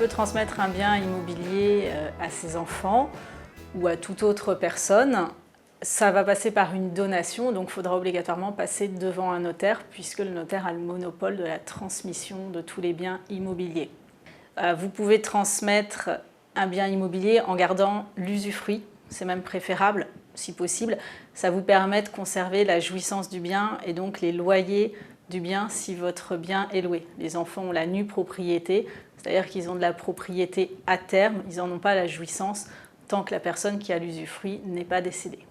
peut transmettre un bien immobilier à ses enfants ou à toute autre personne. Ça va passer par une donation, donc il faudra obligatoirement passer devant un notaire puisque le notaire a le monopole de la transmission de tous les biens immobiliers. Vous pouvez transmettre un bien immobilier en gardant l'usufruit, c'est même préférable si possible. Ça vous permet de conserver la jouissance du bien et donc les loyers du bien si votre bien est loué. Les enfants ont la nue propriété, c'est-à-dire qu'ils ont de la propriété à terme, ils n'en ont pas la jouissance tant que la personne qui a l'usufruit n'est pas décédée.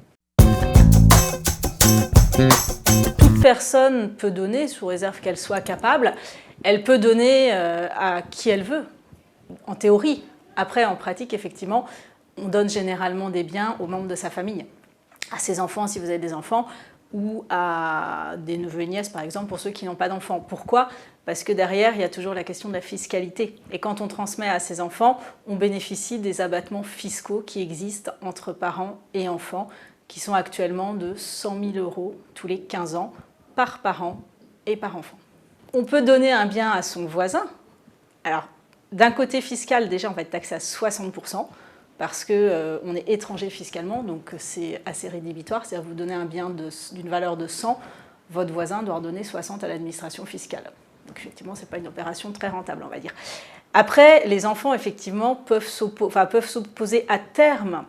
Toute personne peut donner, sous réserve qu'elle soit capable. Elle peut donner à qui elle veut, en théorie. Après, en pratique, effectivement, on donne généralement des biens aux membres de sa famille, à ses enfants si vous avez des enfants, ou à des neveux et nièces, par exemple, pour ceux qui n'ont pas d'enfants. Pourquoi ? Parce que derrière, il y a toujours la question de la fiscalité. Et quand on transmet à ses enfants, on bénéficie des abattements fiscaux qui existent entre parents et enfants, qui sont actuellement de 100 000 € tous les 15 ans, par parent et par enfant. On peut donner un bien à son voisin. Alors, d'un côté fiscal, déjà, on va être taxé à 60%, parce qu'on est étranger fiscalement, donc c'est assez rédhibitoire. C'est-à-dire vous donnez un bien d'une valeur de 100, votre voisin doit redonner 60 à l'administration fiscale. Donc effectivement, ce n'est pas une opération très rentable, on va dire. Après, les enfants, effectivement, peuvent s'opposer à terme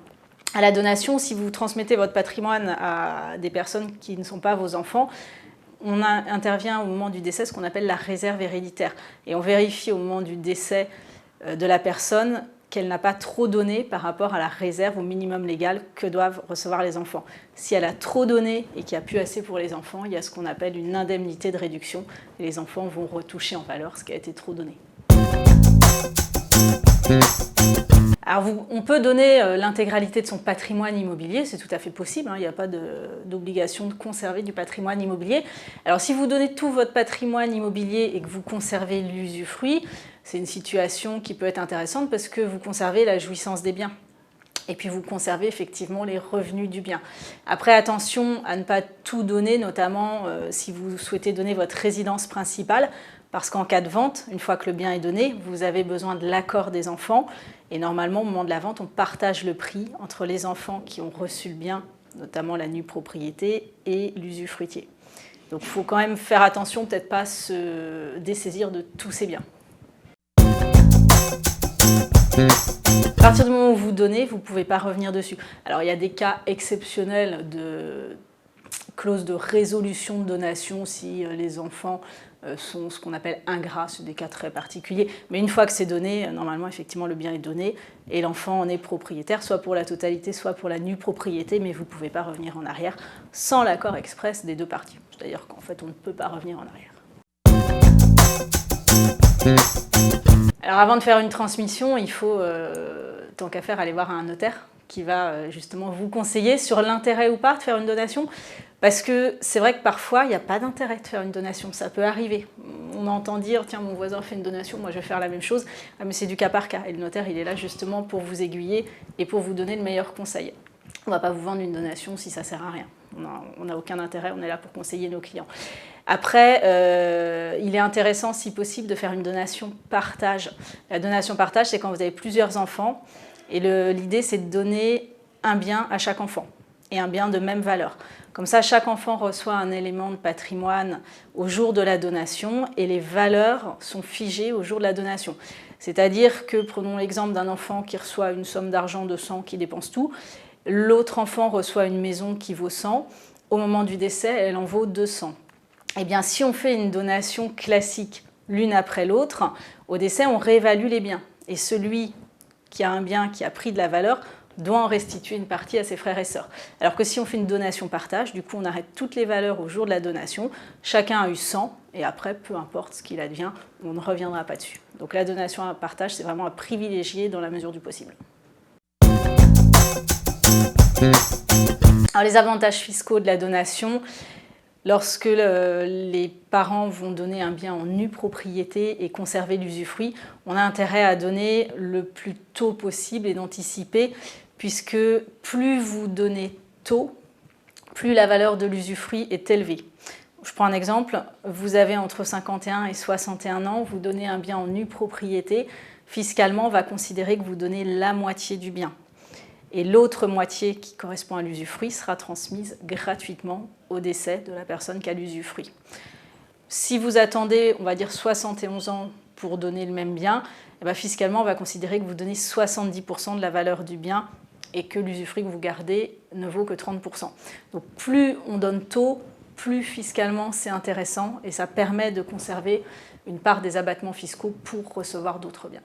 à la donation. Si vous transmettez votre patrimoine à des personnes qui ne sont pas vos enfants, on intervient au moment du décès ce qu'on appelle la réserve héréditaire. Et on vérifie au moment du décès de la personne qu'elle n'a pas trop donné par rapport à la réserve au minimum légal que doivent recevoir les enfants. Si elle a trop donné et qu'il n'y a plus assez pour les enfants, il y a ce qu'on appelle une indemnité de réduction. Et les enfants vont retoucher en valeur ce qui a été trop donné. Alors on peut donner l'intégralité de son patrimoine immobilier, c'est tout à fait possible, hein, il n'y a pas d'obligation de conserver du patrimoine immobilier. Alors si vous donnez tout votre patrimoine immobilier et que vous conservez l'usufruit, c'est une situation qui peut être intéressante parce que vous conservez la jouissance des biens. Et puis vous conservez effectivement les revenus du bien. Après, attention à ne pas tout donner, notamment si vous souhaitez donner votre résidence principale, parce qu'en cas de vente, une fois que le bien est donné, vous avez besoin de l'accord des enfants. Et normalement, au moment de la vente, on partage le prix entre les enfants qui ont reçu le bien, notamment la nue propriété, et l'usufruitier. Donc il faut quand même faire attention, peut-être pas se dessaisir de tous ces biens. À partir du moment où vous donnez, vous ne pouvez pas revenir dessus. Alors il y a des cas exceptionnels de clause de résolution de donation si les enfants sont ce qu'on appelle ingrats, c'est des cas très particuliers. Mais une fois que c'est donné, normalement, effectivement, le bien est donné et l'enfant en est propriétaire, soit pour la totalité, soit pour la nue propriété, mais vous ne pouvez pas revenir en arrière sans l'accord express des deux parties. C'est-à-dire qu'en fait, on ne peut pas revenir en arrière. Alors avant de faire une transmission, il faut, tant qu'à faire, aller voir un notaire qui va justement vous conseiller sur l'intérêt ou pas de faire une donation. Parce que c'est vrai que parfois, il n'y a pas d'intérêt de faire une donation, ça peut arriver. On entend dire, tiens, mon voisin fait une donation, moi je vais faire la même chose. Ah, mais c'est du cas par cas. Et le notaire, il est là justement pour vous aiguiller et pour vous donner le meilleur conseil. On ne va pas vous vendre une donation si ça ne sert à rien. On n'a aucun intérêt, on est là pour conseiller nos clients. Après, il est intéressant, si possible, de faire une donation partage. La donation partage, c'est quand vous avez plusieurs enfants. Et l'idée, c'est de donner un bien à chaque enfant et un bien de même valeur. Comme ça, chaque enfant reçoit un élément de patrimoine au jour de la donation et les valeurs sont figées au jour de la donation. C'est-à-dire que, prenons l'exemple d'un enfant qui reçoit une somme d'argent de 100, qui dépense tout. L'autre enfant reçoit une maison qui vaut 100. Au moment du décès, elle en vaut 200. Eh bien, si on fait une donation classique l'une après l'autre, au décès, on réévalue les biens. Et celui qui a un bien qui a pris de la valeur doit en restituer une partie à ses frères et sœurs. Alors que si on fait une donation partage, du coup on arrête toutes les valeurs au jour de la donation, chacun a eu 100 et après peu importe ce qu'il advient, on ne reviendra pas dessus. Donc la donation à partage, c'est vraiment à privilégier dans la mesure du possible. Alors les avantages fiscaux de la donation, lorsque les parents vont donner un bien en nue propriété et conserver l'usufruit, on a intérêt à donner le plus tôt possible et d'anticiper, puisque plus vous donnez tôt, plus la valeur de l'usufruit est élevée. Je prends un exemple, vous avez entre 51 et 61 ans, vous donnez un bien en nue propriété, fiscalement, va considérer que vous donnez la moitié du bien. Et l'autre moitié qui correspond à l'usufruit sera transmise gratuitement au décès de la personne qui a l'usufruit. Si vous attendez, on va dire 71 ans pour donner le même bien, eh bien, fiscalement, on va considérer que vous donnez 70% de la valeur du bien et que l'usufruit que vous gardez ne vaut que 30%. Donc plus on donne tôt, plus fiscalement c'est intéressant et ça permet de conserver une part des abattements fiscaux pour recevoir d'autres biens.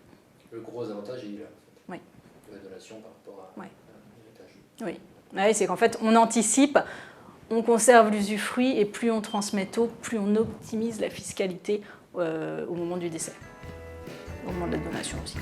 Le gros avantage est là, en fait. Oui. La donation par rapport à l'héritage. Oui, ouais, c'est qu'en fait, on anticipe, on conserve l'usufruit et plus on transmet tôt, plus on optimise la fiscalité au moment du décès, au moment de la donation aussi.